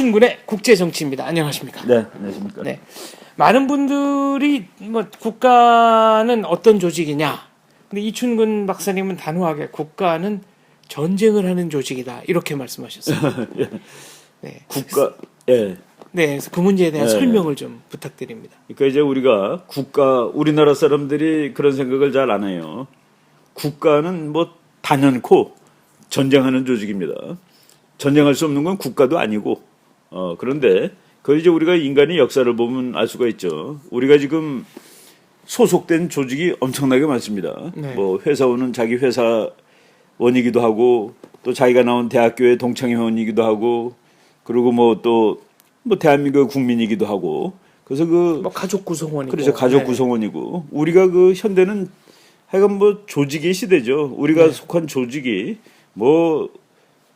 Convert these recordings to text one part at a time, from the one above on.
이춘근의 국제정치입니다. 안녕하십니까? 네, 안녕하십니까? 네, 많은 분들이 뭐 국가는 어떤 조직이냐? 근데 이춘근 박사님은 단호하게 국가는 전쟁을 하는 조직이다 이렇게 말씀하셨어요. 예. 네, 국가, 예. 네, 그래서 그 문제에 대한 네. 설명을 좀 부탁드립니다. 그러니까 이제 우리가 우리나라 사람들이 그런 생각을 잘 안 해요. 국가는 뭐 단연코 전쟁하는 조직입니다. 전쟁할 수 없는 건 국가도 아니고, 그런데 그 이제 우리가 인간의 역사를 보면 알 수가 있죠. 우리가 지금 소속된 조직이 엄청나게 많습니다. 네. 뭐 회사원은 자기 회사원이기도 하고, 또 자기가 나온 대학교의 동창회원이기도 하고, 그리고 뭐 또 뭐 대한민국의 국민이기도 하고, 그래서 뭐 가족 구성원이고, 그렇죠, 가족 네. 구성원이고, 우리가 그 현대는 하여간 뭐 조직의 시대죠. 우리가 네. 속한 조직이 뭐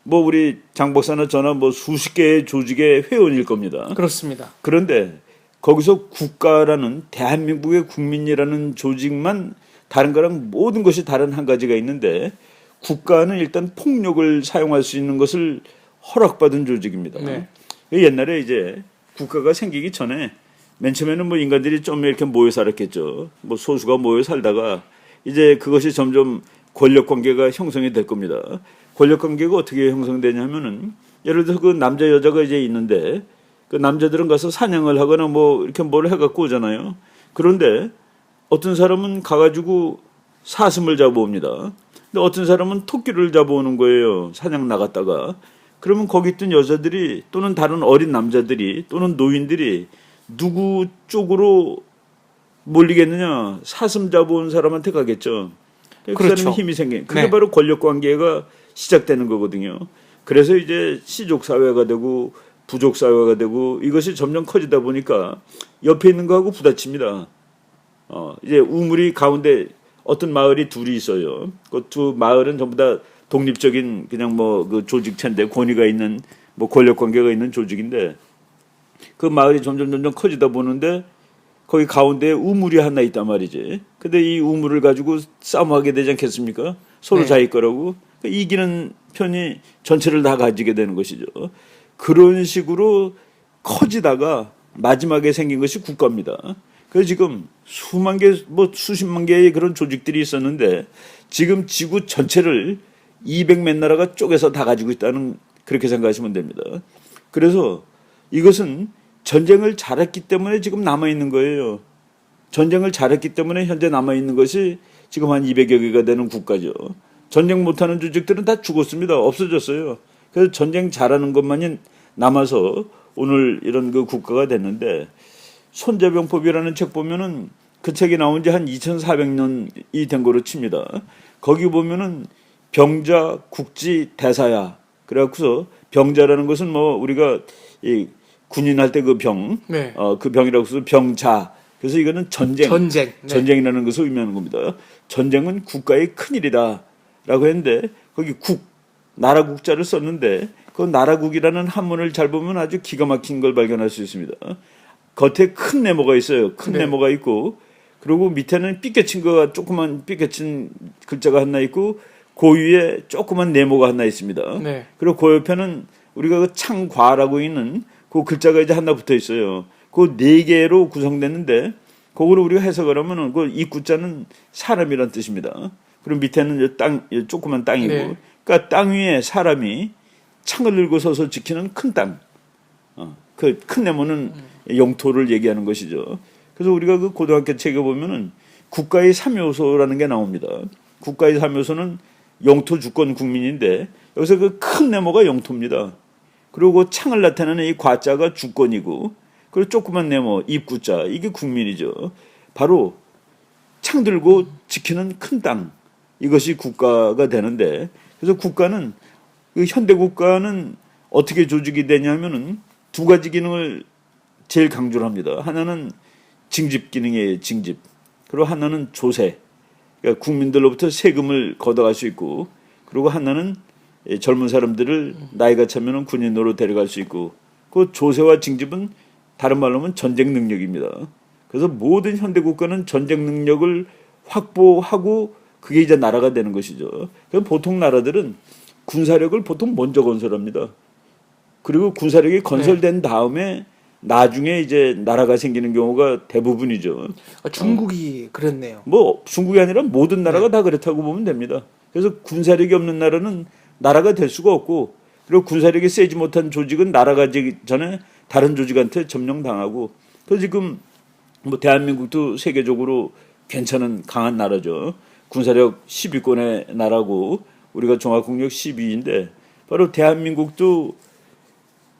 우리 장 박사나 저나 뭐 수십 개의 조직의 회원일 겁니다. 그렇습니다. 그런데 거기서 국가라는 대한민국의 국민이라는 조직만 다른 거랑 모든 것이 다른 한 가지가 있는데, 국가는 일단 폭력을 사용할 수 있는 것을 허락받은 조직입니다. 네. 옛날에 이제 국가가 생기기 전에 맨 처음에는 뭐 인간들이 좀 이렇게 모여 살았겠죠. 뭐 소수가 모여 살다가 이제 그것이 점점 권력 관계가 형성이 될 겁니다. 권력 관계가 어떻게 형성되냐면은, 예를 들어서 그 남자 여자가 이제 있는데, 그 남자들은 가서 사냥을 하거나 뭐 이렇게 뭘 해갖고 오잖아요. 그런데 어떤 사람은 가가지고 사슴을 잡아옵니다. 근데 어떤 사람은 토끼를 잡아오는 거예요. 사냥 나갔다가. 그러면 거기 있던 여자들이 또는 다른 어린 남자들이 또는 노인들이 누구 쪽으로 몰리겠느냐? 사슴 잡아온 사람한테 가겠죠. 그 그렇죠. 사람이 힘이 생긴. 그게 네. 바로 권력 관계가 시작되는 거거든요. 그래서 이제 시족 사회가 되고 부족 사회가 되고 이것이 점점 커지다 보니까 옆에 있는 거하고 부딪힙니다. 이제 우물이 가운데 어떤 마을이 둘이 있어요. 그 두 마을은 전부 다 독립적인 그냥 뭐 그 조직체인데, 권위가 있는 뭐 권력 관계가 있는 조직인데, 그 마을이 점점 커지다 보는데 거기 가운데에 우물이 하나 있단 말이지. 근데 이 우물을 가지고 싸움하게 되지 않겠습니까? 서로 네. 자기 거라고. 이기는 편이 전체를 다 가지게 되는 것이죠. 그런 식으로 커지다가 마지막에 생긴 것이 국가입니다. 그래서 지금 수만 개, 뭐 수십만 개의 그런 조직들이 있었는데, 지금 지구 전체를 200몇 나라가 쪼개서 다 가지고 있다는, 그렇게 생각하시면 됩니다. 그래서 이것은 전쟁을 잘했기 때문에 지금 남아있는 거예요. 전쟁을 잘했기 때문에 현재 남아있는 것이 지금 한 200여 개가 되는 국가죠. 전쟁 못하는 조직들은 다 죽었습니다. 없어졌어요. 그래서 전쟁 잘하는 것만이 남아서 오늘 이런 그 국가가 됐는데, 손자병법이라는 책 보면은 그 책이 나온 지 한 2400년이 된 거로 칩니다. 거기 보면은 병자, 국지, 대사야. 그래갖고서 병자라는 것은 뭐 우리가 이 군인할 때 그 병, 네. 그 병이라고 해서 병자. 그래서 이거는 전쟁. 네. 전쟁이라는 것을 의미하는 겁니다. 전쟁은 국가의 큰일이다라고 했는데, 거기 나라 국자를 썼는데, 그 나라국이라는 한문을 잘 보면 아주 기가 막힌 걸 발견할 수 있습니다. 겉에 큰 네모가 있어요. 큰 네. 네모가 있고, 그리고 밑에는 삐껴친 거가 조그만 삐껴친 글자가 하나 있고, 그 위에 조그만 네모가 하나 있습니다. 네. 그리고 그 옆에는 우리가 그 창과라고 있는 그 글자가 이제 하나 붙어 있어요. 그 네 개로 구성됐는데, 그거를 우리가 해석을 하면은 그 이 구자는 사람이란 뜻입니다. 그리고 밑에는 조그만 땅이고, 네. 그러니까 땅 위에 사람이 창을 들고 서서 지키는 큰 땅. 그 큰 네모는 영토를 얘기하는 것이죠. 그래서 우리가 그 고등학교 책에 보면은 국가의 3요소라는 게 나옵니다. 국가의 3요소는 영토, 주권, 국민인데, 여기서 그 큰 네모가 영토입니다. 그리고 그 창을 나타내는 이 과자가 주권이고, 그리고 조그만 네모, 입구자, 이게 국민이죠. 바로 창 들고 지키는 큰 땅, 이것이 국가가 되는데, 그래서 국가는, 그 현대 국가는 어떻게 조직이 되냐면은 두 가지 기능을 제일 강조를 합니다. 하나는 징집 기능이에요, 징집. 그리고 하나는 조세. 그러니까 국민들로부터 세금을 걷어갈 수 있고, 그리고 하나는 젊은 사람들을 나이가 차면은 군인으로 데려갈 수 있고, 그 조세와 징집은 다른 말로 하면 전쟁 능력입니다. 그래서 모든 현대 국가는 전쟁 능력을 확보하고 그게 이제 나라가 되는 것이죠. 그래서 보통 나라들은 군사력을 보통 먼저 건설합니다. 그리고 군사력이 건설된 다음에 나중에 이제 나라가 생기는 경우가 대부분이죠. 중국이 그랬네요. 뭐 중국이 아니라 모든 나라가 다 그렇다고 보면 됩니다. 그래서 군사력이 없는 나라는 나라가 될 수가 없고, 그리고 군사력이 세지 못한 조직은 나라가 되기 전에 다른 조직한테 점령당하고. 그래서 지금 뭐 대한민국도 세계적으로 괜찮은 강한 나라죠. 군사력 10위권의 나라고 우리가 종합국력 10위인데, 바로 대한민국도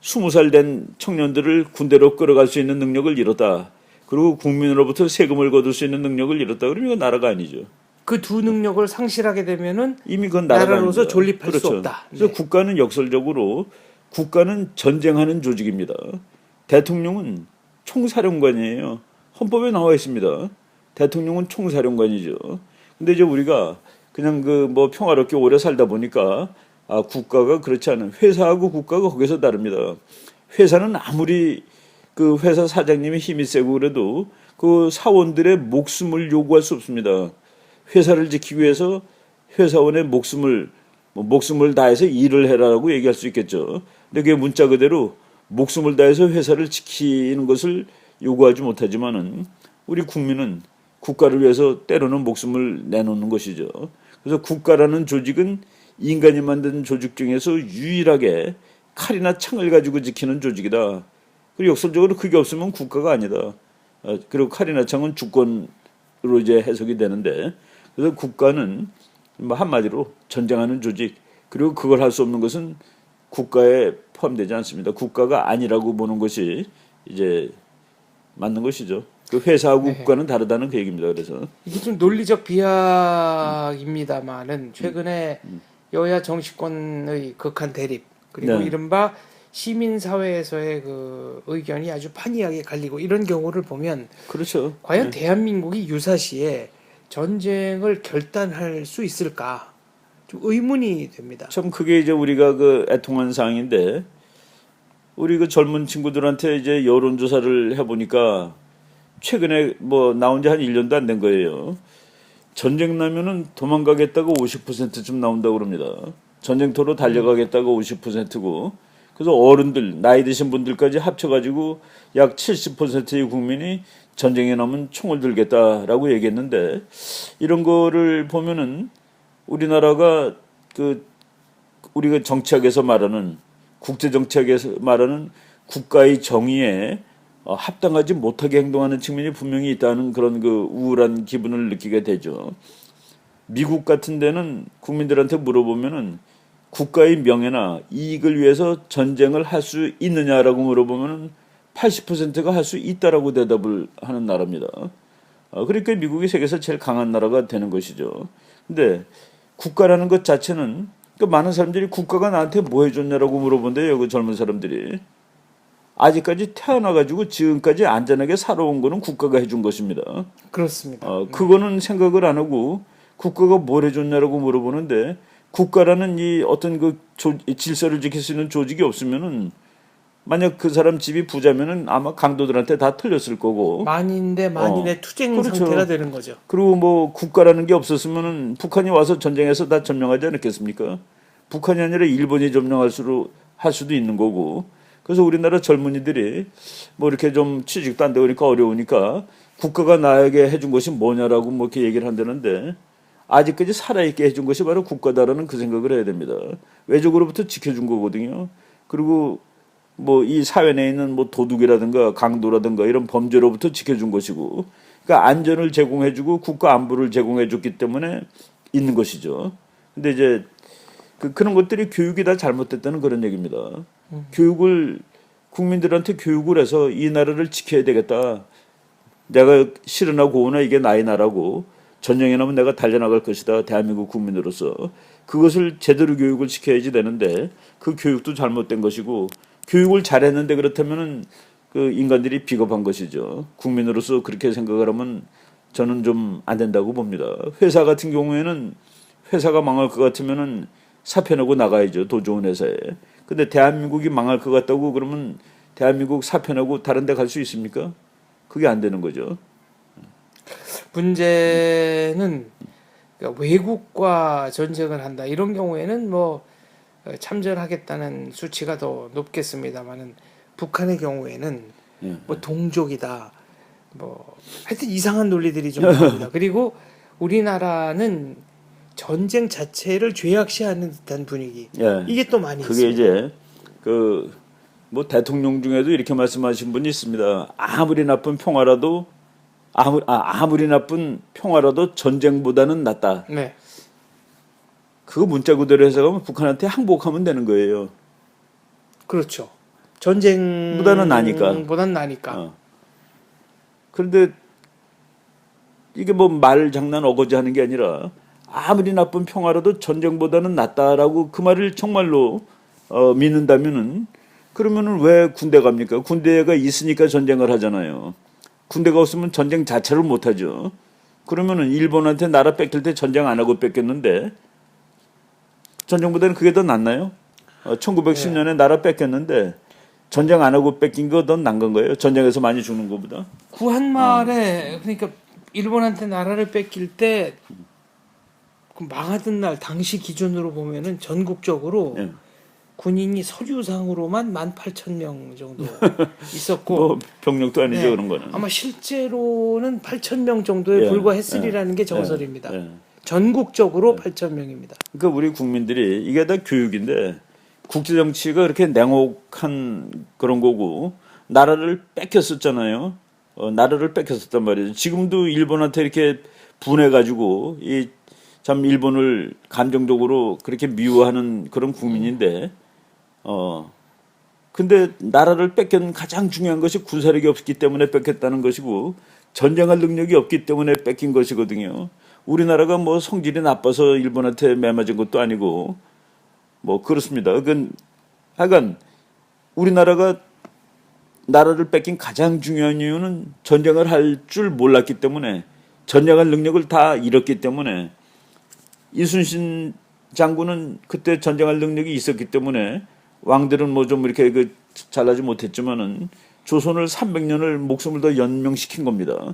20살 된 청년들을 군대로 끌어갈 수 있는 능력을 잃었다. 그리고 국민으로부터 세금을 거둘 수 있는 능력을 잃었다. 그러면 이건 나라가 아니죠. 그 두 능력을 상실하게 되면은 이미 그건 나라가 나라로서 아닙니다. 존립할 그렇죠. 수 없다. 그래서 네. 국가는 역설적으로 국가는 전쟁하는 조직입니다. 대통령은 총사령관이에요. 헌법에 나와 있습니다. 대통령은 총사령관이죠. 근데 이제 우리가 그냥 그 뭐 평화롭게 오래 살다 보니까 국가가 그렇지 않은, 회사하고 국가가 거기서 다릅니다. 회사는 아무리 그 회사 사장님이 힘이 세고 그래도 그 사원들의 목숨을 요구할 수 없습니다. 회사를 지키기 위해서 회사원의 목숨을 다해서 일을 해라라고 얘기할 수 있겠죠. 근데 그게 문자 그대로 목숨을 다해서 회사를 지키는 것을 요구하지 못하지만은 우리 국민은 국가를 위해서 때로는 목숨을 내놓는 것이죠. 그래서 국가라는 조직은 인간이 만든 조직 중에서 유일하게 칼이나 창을 가지고 지키는 조직이다. 그리고 역설적으로 그게 없으면 국가가 아니다. 그리고 칼이나 창은 주권으로 이제 해석이 되는데, 그래서 국가는 뭐 한마디로 전쟁하는 조직, 그리고 그걸 할 수 없는 것은 국가에 포함되지 않습니다. 국가가 아니라고 보는 것이 이제 맞는 것이죠. 그 회사하고 국가는 다르다는 그 얘기입니다. 그래서 이게 좀 논리적 비약입니다만은 최근에 여야 정치권의 극한 대립, 그리고 네. 이른바 시민사회에서의 그 의견이 아주 판이하게 갈리고 이런 경우를 보면 그렇죠. 과연 대한민국이 유사시에 전쟁을 결단할 수 있을까? 좀 의문이 됩니다. 참 그게 이제 우리가 그 애통한 사항인데, 우리 그 젊은 친구들한테 이제 여론조사를 해보니까 최근에 뭐 나온 지 한 1년도 안 된 거예요. 전쟁 나면은 도망가겠다고 50%쯤 나온다고 그럽니다. 전쟁터로 달려가겠다고 50%고, 그래서 어른들, 나이 드신 분들까지 합쳐가지고 약 70%의 국민이 전쟁에 나면 총을 들겠다라고 얘기했는데, 이런 거를 보면은 우리나라가 우리가 정치학에서 말하는, 국제정치학에서 말하는 국가의 정의에 합당하지 못하게 행동하는 측면이 분명히 있다는 그런 그 우울한 기분을 느끼게 되죠. 미국 같은 데는 국민들한테 물어보면은 국가의 명예나 이익을 위해서 전쟁을 할 수 있느냐라고 물어보면은 80%가 할 수 있다라고 대답을 하는 나라입니다. 그러니까 미국이 세계에서 제일 강한 나라가 되는 것이죠. 근데 국가라는 것 자체는, 그 많은 사람들이 국가가 나한테 뭐 해줬냐라고 물어본대요. 그 젊은 사람들이. 아직까지 태어나가지고 지금까지 안전하게 살아온 거는 국가가 해준 것입니다. 그렇습니다. 그거는 생각을 안 하고 국가가 뭘 해줬냐라고 물어보는데, 국가라는 이 어떤 그 질서를 지킬 수 있는 조직이 없으면은, 만약 그 사람 집이 부자면은 아마 강도들한테 다 털렸을 거고. 만인의 투쟁 그렇죠. 상태가 되는 거죠. 그리고 뭐 국가라는 게 없었으면은 북한이 와서 전쟁해서 다 점령하지 않았겠습니까? 북한이 아니라 일본이 점령할 할 수도 있는 거고. 그래서 우리나라 젊은이들이 뭐 이렇게 좀 취직도 안 되고 그러니까 어려우니까 국가가 나에게 해준 것이 뭐냐라고 뭐 이렇게 얘기를 한다는데, 아직까지 살아있게 해준 것이 바로 국가다라는 그 생각을 해야 됩니다. 외적으로부터 지켜준 거거든요. 그리고 뭐 이 사회 내에 있는 뭐 도둑이라든가 강도라든가 이런 범죄로부터 지켜준 것이고, 그러니까 안전을 제공해주고 국가 안보를 제공해줬기 때문에 있는 것이죠. 근데 이제 그런 것들이 교육이 다 잘못됐다는 그런 얘기입니다. 교육을, 국민들한테 교육을 해서 이 나라를 지켜야 되겠다. 내가 싫으나 고우나 이게 나의 나라고, 전쟁에 나면 내가 달려나갈 것이다. 대한민국 국민으로서. 그것을 제대로 교육을 시켜야지 되는데, 그 교육도 잘못된 것이고, 교육을 잘했는데 그렇다면은 그 인간들이 비겁한 것이죠. 국민으로서 그렇게 생각을 하면 저는 좀 안 된다고 봅니다. 회사 같은 경우에는 회사가 망할 것 같으면은 사표내고 나가야죠. 더 좋은 회사에. 근데 대한민국이 망할 것 같다고 그러면 대한민국 사표내고 다른 데 갈 수 있습니까? 그게 안 되는 거죠. 문제는 그러니까 외국과 전쟁을 한다 이런 경우에는 뭐 참전하겠다는 수치가 더 높겠습니다만은 북한의 경우에는 예. 뭐 동족이다, 뭐 하여튼 이상한 논리들이 좀 나옵니다. 그리고 우리나라는 전쟁 자체를 죄악시하는 듯한 분위기. 예. 이게 또 많이 그게 있습니다. 이제 그 뭐 대통령 중에도 이렇게 말씀하신 분이 있습니다. 아무리 나쁜 평화라도 아무리 나쁜 평화라도 전쟁보다는 낫다. 네, 그거 문자 그대로 해석하면 북한한테 항복하면 되는 거예요. 그렇죠. 전쟁보다는 나니까. 그런데 이게 뭐 말 장난 어거지 하는 게 아니라 아무리 나쁜 평화라도 전쟁보다는 낫다라고 그 말을 정말로 믿는다면은 그러면은 왜 군대 갑니까? 군대가 있으니까 전쟁을 하잖아요. 군대가 없으면 전쟁 자체를 못 하죠. 그러면은 일본한테 나라 뺏길 때 전쟁 안 하고 뺏겼는데 전쟁보다는 그게 더 낫나요? 1910년에 나라 뺏겼는데 전쟁 안 하고 뺏긴 거 더 난 건 거예요. 전쟁에서 많이 죽는 것보다. 구한말에 그러니까 일본한테 나라를 뺏길 때 그 망하던 날 당시 기준으로 보면은 전국적으로 예. 군인이 서류상으로만 18,000명 정도 있었고 뭐 병력도 아니죠. 네, 그런 거는. 아마 실제로는 8,000명 정도에 예, 불과했으리라는 게 정설입니다. 예. 전국적으로 8,000명입니다. 그러니까 우리 국민들이 이게 다 교육인데 국제 정치가 그렇게 냉혹한 그런 거고 나라를 뺏겼었잖아요. 나라를 뺏겼었단 말이죠. 지금도 일본한테 이렇게 분해 가지고 이 참 일본을 감정적으로 그렇게 미워하는 그런 국민인데 근데 나라를 뺏긴 가장 중요한 것이 군사력이 없기 때문에 뺏겼다는 것이고 전쟁할 능력이 없기 때문에 뺏긴 것이거든요. 우리나라가 뭐 성질이 나빠서 일본한테 매맞은 것도 아니고 뭐 그렇습니다. 그건 하여간 우리나라가 나라를 뺏긴 가장 중요한 이유는 전쟁을 할 줄 몰랐기 때문에 전쟁할 능력을 다 잃었기 때문에 이순신 장군은 그때 전쟁할 능력이 있었기 때문에 왕들은 뭐 좀 이렇게 잘하지 못했지만은 조선을 300년을 목숨을 더 연명시킨 겁니다.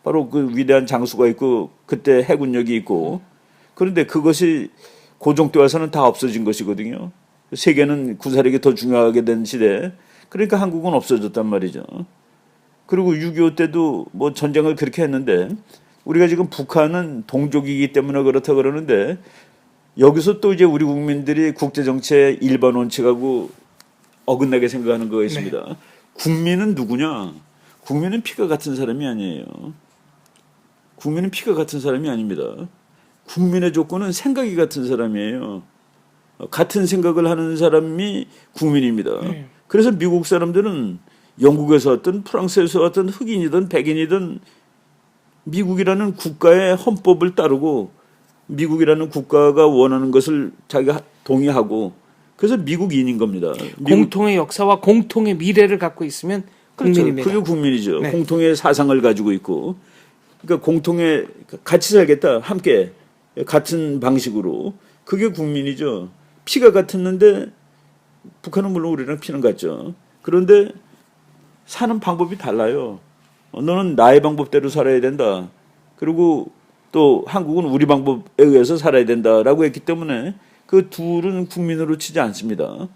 바로 그 위대한 장수가 있고 그때 해군력이 있고 그런데 그것이 고종 때 와서는 다 없어진 것이거든요. 세계는 군사력이 더 중요하게 된 시대. 그러니까 한국은 없어졌단 말이죠. 그리고 6.25 때도 뭐 전쟁을 그렇게 했는데 우리가 지금 북한은 동족이기 때문에 그렇다 그러는데 여기서 또 이제 우리 국민들이 국제 정치의 일반 원칙하고 어긋나게 생각하는 거가 있습니다. 네. 국민은 누구냐? 국민은 피가 같은 사람이 아니에요. 국민은 피가 같은 사람이 아닙니다. 국민의 조건은 생각이 같은 사람이에요. 같은 생각을 하는 사람이 국민입니다. 그래서 미국 사람들은 영국에서 왔든 프랑스에서 왔든 흑인이든 백인이든 미국이라는 국가의 헌법을 따르고 미국이라는 국가가 원하는 것을 자기가 동의하고 그래서 미국인인 겁니다. 공통의 역사와 공통의 미래를 갖고 있으면 국민입니다. 그렇죠. 그게 국민이죠. 네. 공통의 사상을 가지고 있고 그러니까 공통의 같이 살겠다 함께 같은 방식으로 그게 국민이죠. 피가 같았는데 북한은 물론 우리랑 피는 같죠. 그런데 사는 방법이 달라요. 너는 나의 방법대로 살아야 된다. 그리고 또 한국은 우리 방법에 의해서 살아야 된다라고 했기 때문에 그 둘은 국민으로 치지 않습니다.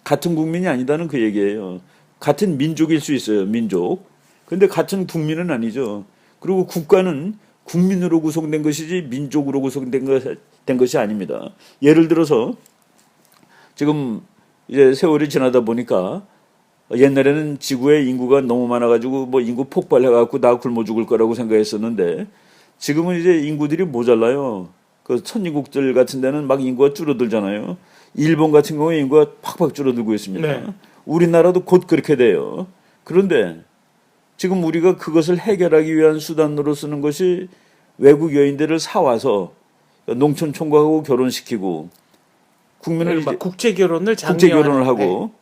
같은 국민이 아니다는 그 얘기예요. 같은 민족일 수 있어요. 민족. 그런데 같은 국민은 아니죠. 그리고 국가는 국민으로 구성된 것이지 민족으로 구성된 것이 아닙니다. 예를 들어서 지금 이제 세월이 지나다 보니까 옛날에는 지구에 인구가 너무 많아가지고 뭐 인구 폭발해갖고 다 굶어 죽을 거라고 생각했었는데 지금은 이제 인구들이 모자라요. 그 선진국들 같은 데는 막 인구가 줄어들잖아요. 일본 같은 경우에 인구가 팍팍 줄어들고 있습니다. 네. 우리나라도 곧 그렇게 돼요. 그런데 지금 우리가 그것을 해결하기 위한 수단으로 쓰는 것이 외국 여인들을 사와서 농촌 총각하고 결혼시키고 국민을 국제 결혼을 하고 네.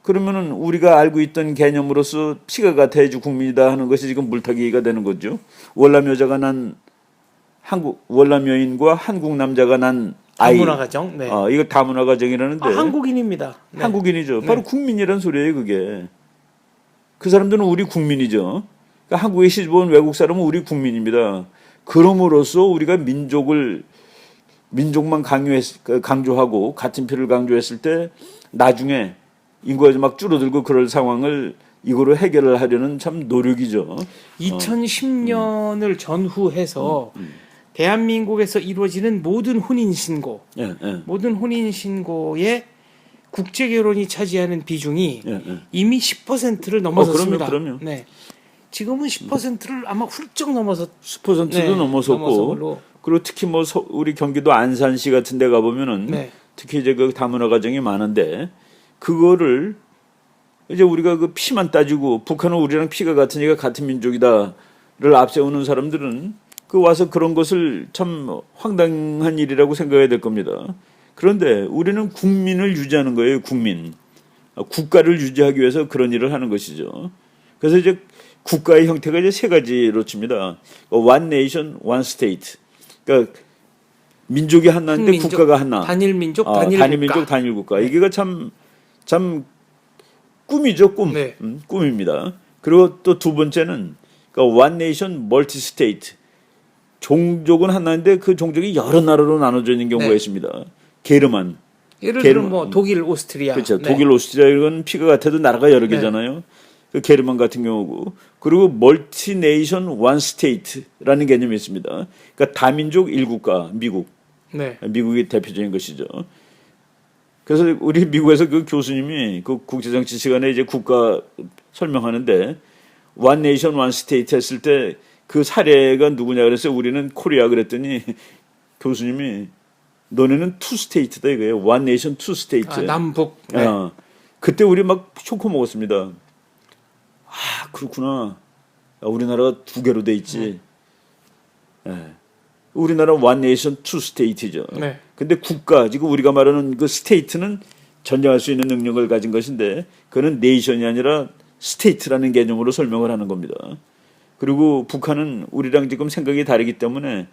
그러면은 우리가 알고 있던 개념으로서 피가 같아야지 국민이다 하는 것이 지금 물타기가 되는 거죠. 월남 여자가 난 월남 여인과 한국 남자가 난 아이. 다문화 가정. 네. 이거 다문화 가정이라는데. 한국인입니다. 네. 한국인이죠. 바로 네. 국민이란 소리예요, 그게. 그 사람들은 우리 국민이죠. 그러니까 한국에 시집 온 외국 사람은 우리 국민입니다. 그럼으로써 우리가 민족을 민족만 강조하고 같은 피를 강조했을 때 나중에 인구가 막 줄어들고 그럴 상황을 이거로 해결을 하려는 참 노력이죠. 2010년을 전후해서 대한민국에서 이루어지는 모든 혼인 신고, 예, 예. 모든 혼인 신고에 국제 결혼이 차지하는 비중이 예, 예. 이미 10%를 넘어섰습니다. 그럼요. 네. 지금은 10%를 아마 훌쩍 넘어서 10%도 네, 넘어섰고 넘어서 걸로. 그리고 특히 뭐 우리 경기도 안산시 같은 데 가보면은 네. 특히 이제 그 다문화 가정이 많은데 그거를 이제 우리가 그 피만 따지고 북한은 우리랑 피가 같으니까 같은 민족이다를 앞세우는 사람들은 그 와서 그런 것을 참 황당한 일이라고 생각해야 될 겁니다. 그런데 우리는 국민을 유지하는 거예요. 국민. 국가를 유지하기 위해서 그런 일을 하는 것이죠. 그래서 이제 국가의 형태가 이제 세 가지로 칩니다. One nation, one state. 그러니까 민족이 하나인데 국민족, 국가가 하나. 단일 민족, 단일 단일 국가. 민족, 단일 국가. 네. 이게가 참 꿈이죠, 꿈. 네. 꿈입니다. 그리고 또 두 번째는 그러니까 One nation, multi state. 종족은 하나인데 그 종족이 여러 나라로 나눠져 있는 경우가 네. 있습니다. 게르만. 예를 들면 뭐 독일, 오스트리아. 그렇죠. 네. 독일, 오스트리아 이건 피가 같아도 나라가 여러 네. 개잖아요. 그 게르만 같은 경우고 그리고 멀티 네이션 원 스테이트라는 개념이 있습니다. 그러니까 다민족 1국가 미국. 네. 미국이 대표적인 것이죠. 그래서 우리 미국에서 그 교수님이 그 국제정치 시간에 이제 국가 설명하는데 원 네이션 원 스테이트 했을 때 그 사례가 누구냐 그랬어요. 우리는 코리아 그랬더니 교수님이 너네는 투 스테이트다 이거예요. 원 네이션 투 스테이트. 아, 남북. 네. 그때 우리 막 쇼크 먹었습니다. 아 그렇구나. 우리나라가 두 개로 돼 있지. 우리나라 원 네이션 투 스테이트죠. 네. 근데 국가 지금 우리가 말하는 그 스테이트는 전쟁할 수 있는 능력을 가진 것인데 그는 네이션이 아니라 스테이트라는 개념으로 설명을 하는 겁니다. 그리고 북한은 우리랑 지금 생각이 다르기 때문에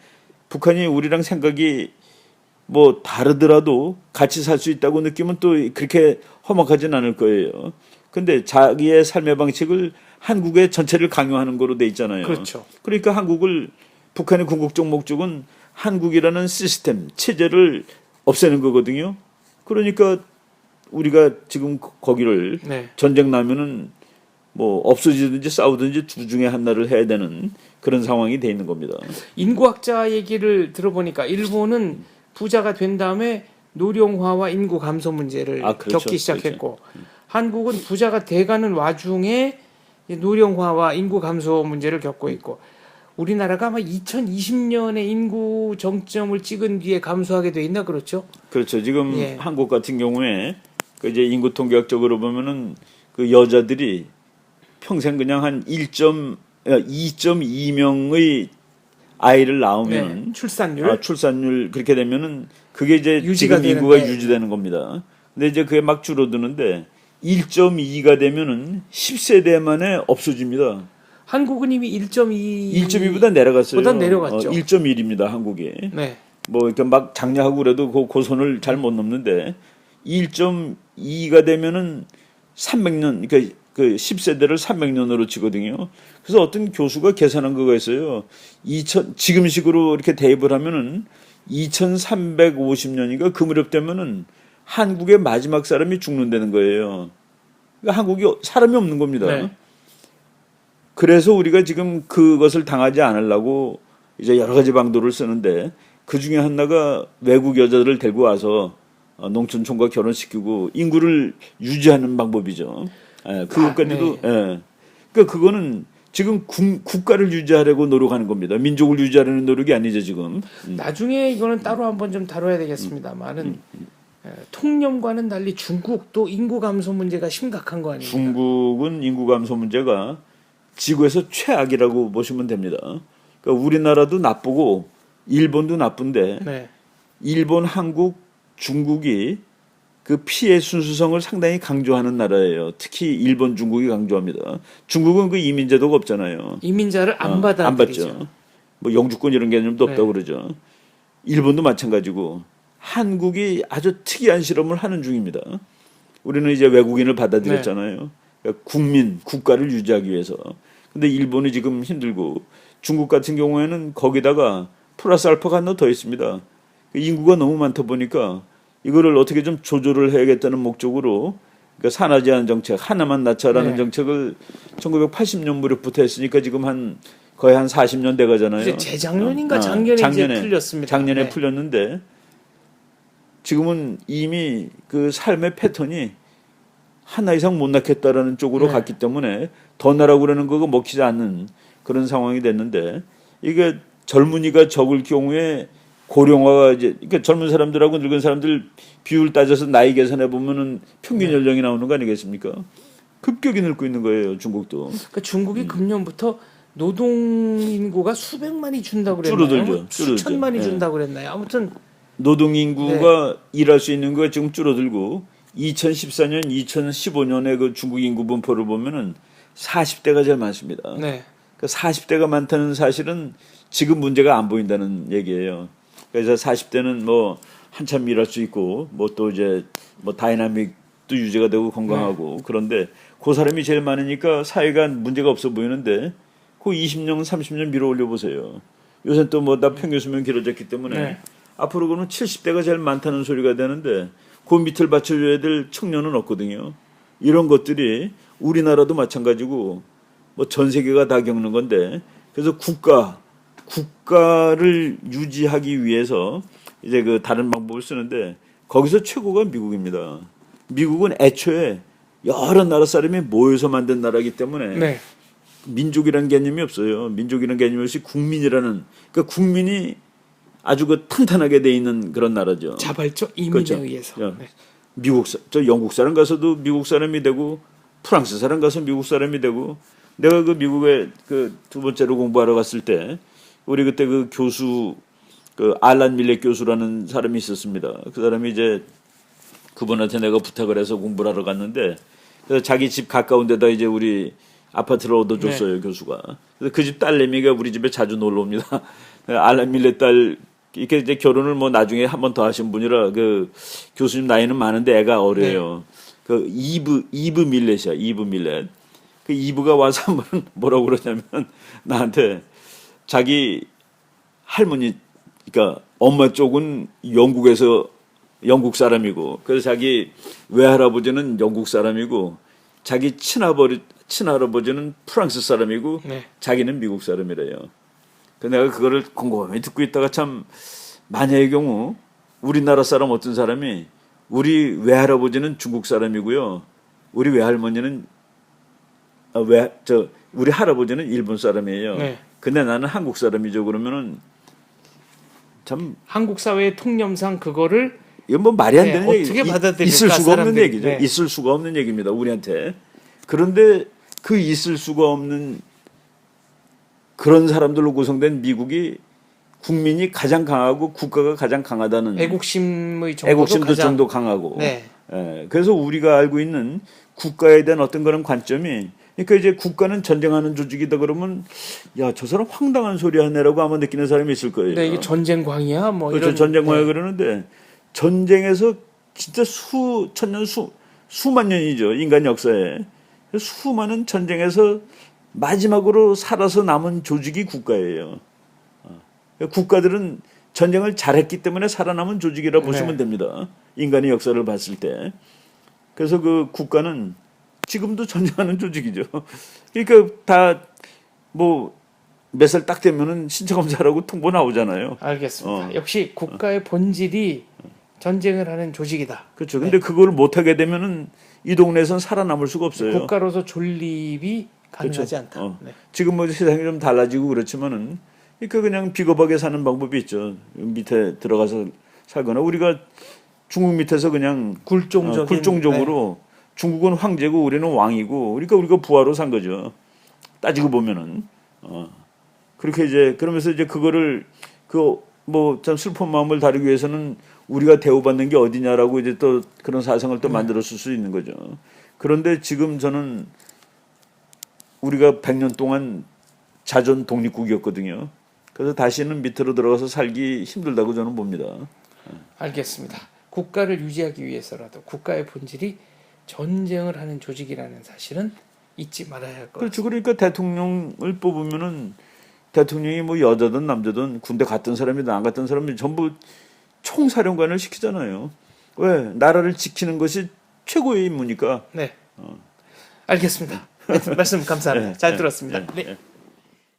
북한이 우리랑 생각이 뭐 다르더라도 같이 살 수 있다고 느끼면 또 그렇게 험악하진 않을 거예요. 근데 자기의 삶의 방식을 한국의 전체를 강요하는 거로 돼 있잖아요. 그렇죠. 그러니까 북한의 궁극적 목적은 한국이라는 시스템, 체제를 없애는 거거든요. 그러니까 우리가 지금 거기를 네. 전쟁 나면은 뭐 없어지든지 싸우든지 둘 중에 하나를 해야 되는 그런 상황이 돼 있는 겁니다. 인구학자 얘기를 들어보니까 일본은 부자가 된 다음에 노령화와 인구 감소 문제를 그렇죠. 겪기 시작했고 한국은 부자가 돼가는 와중에 노령화와 인구 감소 문제를 겪고 있고 우리나라가 아마 2020년에 인구 정점을 찍은 뒤에 감소하게 돼 있나 그렇죠? 그렇죠. 지금 예. 한국 같은 경우에 그 이제 인구 통계학적으로 보면은 그 여자들이 평생 그냥 한 2.2명의 아이를 낳으면 네. 출산율 출산율 그렇게 되면은 그게 이제 유지가 지금 인구가 되는데. 유지되는 겁니다. 근데 이제 그게 막 줄어드는데 1.2가 되면은 10세대 만에 없어집니다. 한국은 이미 1.2보다 내려갔어요. 보다 내려갔죠. 1.1입니다, 한국이. 네. 뭐 이렇게 막 장려하고 그래도 그 선을 잘 못 넘는데 1.2가 되면은 300년 그러니까 그 10세대를 300년으로 치거든요. 그래서 어떤 교수가 계산한 거가 있어요. 지금식으로 이렇게 대입을 하면은 2350년인가 그 무렵 되면은 한국의 마지막 사람이 죽는다는 거예요. 그러니까 한국이 사람이 없는 겁니다. 네. 그래서 우리가 지금 그것을 당하지 않으려고 이제 여러 가지 방도를 쓰는데 그 중에 하나가 외국 여자들을 데리고 와서 농촌촌과 결혼시키고 인구를 유지하는 방법이죠. 그것까지도. 네. 그러니까 그거는 지금 국가를 유지하려고 노력하는 겁니다. 민족을 유지하려는 노력이 아니죠 지금. 나중에 이거는 따로 한번 좀 다뤄야 되겠습니다만은 통념과는 달리 중국도 인구 감소 문제가 심각한 거 아닙니까? 중국은 인구 감소 문제가 지구에서 최악이라고 보시면 됩니다. 그러니까 우리나라도 나쁘고 일본도 나쁜데 네. 일본, 한국, 중국이 그 피해 순수성을 상당히 강조하는 나라예요. 특히 일본, 중국이 강조합니다. 중국은 그 이민제도가 없잖아요. 이민자를 안 안 받아들이죠. 받죠. 뭐 영주권 이런 개념도 없다고 그러죠. 일본도 마찬가지고 한국이 아주 특이한 실험을 하는 중입니다. 우리는 이제 외국인을 받아들였잖아요. 그러니까 국가를 유지하기 위해서. 근데 일본이 지금 힘들고 중국 같은 경우에는 거기다가 플러스 알파가 하나 더 있습니다. 인구가 너무 많다 보니까 이거를 어떻게 좀 조절을 해야겠다는 목적으로 그러니까 산하 제한 정책, 하나만 낳자라는 네. 정책을 1980년 무렵부터 했으니까 지금 거의 한 40년 돼 가잖아요. 이제 재작년인가 작년에 이제 풀렸습니다. 작년에 네. 풀렸는데 지금은 이미 그 삶의 패턴이 하나 이상 못 낳겠다라는 쪽으로 네. 갔기 때문에 더 낳으라고 그러는 거가 먹히지 않는 그런 상황이 됐는데 이게 젊은이가 적을 경우에 고령화가 이제 그러니까 젊은 사람들하고 늙은 사람들 비율 따져서 나이 계산해 보면은 평균 연령이 나오는 거 아니겠습니까? 급격히 늙고 있는 거예요, 중국도. 그러니까 중국이 금년부터 노동 인구가 수백만이 준다고 그랬나요? 줄어들죠. 수천만이 예. 준다고 그랬나요? 아무튼 노동 인구가 일할 수 있는 거가 지금 줄어들고 2014년, 2015년에 그 중국 인구 분포를 보면은 40대가 제일 많습니다. 네. 그 40대가 많다는 사실은 지금 문제가 안 보인다는 얘기예요. 그래서 40대는 뭐 한참 일할 수 있고 뭐 또 이제 뭐 다이나믹도 유지가 되고 건강하고 그런데 그 사람이 제일 많으니까 사회가 문제가 없어 보이는데 그 20년, 30년 밀어 올려 보세요. 요새 또 뭐 다 평균 수명 길어졌기 때문에 네. 앞으로 그러면 70대가 제일 많다는 소리가 되는데 그 밑을 받쳐줘야 될 청년은 없거든요. 이런 것들이 우리나라도 마찬가지고 뭐 전 세계가 다 겪는 건데 그래서 국가를 유지하기 위해서 이제 그 다른 방법을 쓰는데 거기서 최고가 미국입니다. 미국은 애초에 여러 나라 사람이 모여서 만든 나라이기 때문에 네. 민족이라는 개념이 없어요. 민족이라는 개념이 없이 국민이라는 그러니까 국민이 아주 그 탄탄하게 돼 있는 그런 나라죠. 자발적 이민에 그렇죠. 의해서. 야, 네. 저 영국 사람 가서도 미국 사람이 되고 프랑스 사람 가서 미국 사람이 되고 내가 그 미국에 그 두 번째로 공부하러 갔을 때 우리 그때 그 교수 그 알란 밀렛 교수라는 사람이 있었습니다. 그 사람이 이제 그분한테 내가 부탁을 해서 공부를 하러 갔는데 그래서 자기 집 가까운 데다 이제 우리 아파트를 얻어줬어요. 교수가. 그래서 그 집 딸내미가 우리 집에 자주 놀러 옵니다. 알란 밀렛 딸 이렇게 이제 결혼을 뭐 나중에 한 번 더 하신 분이라 그 교수님 나이는 많은데 애가 어려요. 그 이브 밀렛이야. 이브 밀렛. 그 이브가 와서 한 번 뭐라고 그러냐면 나한테 자기 할머니 그러니까 엄마 쪽은 영국 사람이고 그래서 자기 외할아버지는 영국 사람이고 자기 친할아버지는 프랑스 사람이고 네. 자기는 미국 사람이래요. 그래서 내가 그거를 곰곰이 듣고 있다가 참 만약의 경우 우리나라 사람 어떤 사람이 우리 외할아버지는 중국 사람이고요. 우리 외할머니는 우리 할아버지는 일본 사람이에요. 네. 근데 나는 한국 사람이죠. 그러면은 참 한국 사회의 통념상 그거를 이건 뭐 말이 안 네, 되는 어떻게 얘기. 받아들일까, 있을 수가 없는 사람들이. 얘기죠. 네. 있을 수가 없는 얘기입니다. 우리한테. 그런데 그 있을 수가 없는 그런 사람들로 구성된 미국이 국민이 가장 강하고 국가가 가장 강하다는 애국심의 정도도 애국심도 가장 정도 강하고. 네. 예, 그래서 우리가 알고 있는 국가에 대한 어떤 그런 관점이 그러니까 이제 국가는 전쟁하는 조직이다 그러면 야, 저 사람 황당한 소리 하네라고 아마 느끼는 사람이 있을 거예요. 네, 이게 전쟁광이야 뭐 그렇죠. 이런 전쟁광이 네. 그러는데 전쟁에서 진짜 수천년 수만 년이죠. 인간 역사에 수많은 전쟁에서 마지막으로 살아서 남은 조직이 국가예요. 국가들은 전쟁을 잘했기 때문에 살아남은 조직이라 보시면 네. 됩니다. 인간의 역사를 봤을 때. 그래서 그 국가는 지금도 전쟁하는 조직이죠. 그러니까 다 뭐 몇 살 딱 되면은 신체 검사라고 통보 나오잖아요. 알겠습니다. 역시 국가의 본질이 전쟁을 하는 조직이다. 그렇죠. 근데 그걸 못 하게 되면은 이 동네에선 살아남을 수가 없어요. 국가로서 존립이 가능하지 그렇죠. 않다. 네. 지금 뭐 세상이 좀 달라지고 그렇지만은 그러니까 그냥 비겁하게 사는 방법이 있죠. 밑에 들어가서 살거나 우리가 중국 밑에서 그냥 굴종적으로 중국은 황제고 우리는 왕이고 그러니까 우리가 부하로 산 거죠. 따지고 보면은 그렇게 이제 그러면서 이제 그거를 그 뭐 참 슬픈 마음을 다루기 위해서는 우리가 대우받는 게 어디냐라고 이제 또 그런 사상을 또 만들었을 수 있는 거죠. 그런데 지금 저는 우리가 100년 동안 자존 독립국이었거든요. 그래서 다시는 밑으로 들어가서 살기 힘들다고 저는 봅니다. 알겠습니다. 국가를 유지하기 위해서라도 국가의 본질이 전쟁을 하는 조직이라는 사실은 잊지 말아야 할 것 그렇죠. 같습니다. 그러니까 대통령을 뽑으면은 대통령이 뭐 여자든 남자든 군대 갔던 사람이든 안 갔던 사람이 전부 총사령관을 시키잖아요. 왜? 나라를 지키는 것이 최고의 임무니까. 네. 알겠습니다. 네, 말씀 감사합니다. 네, 잘 네, 들었습니다. 네, 네. 네.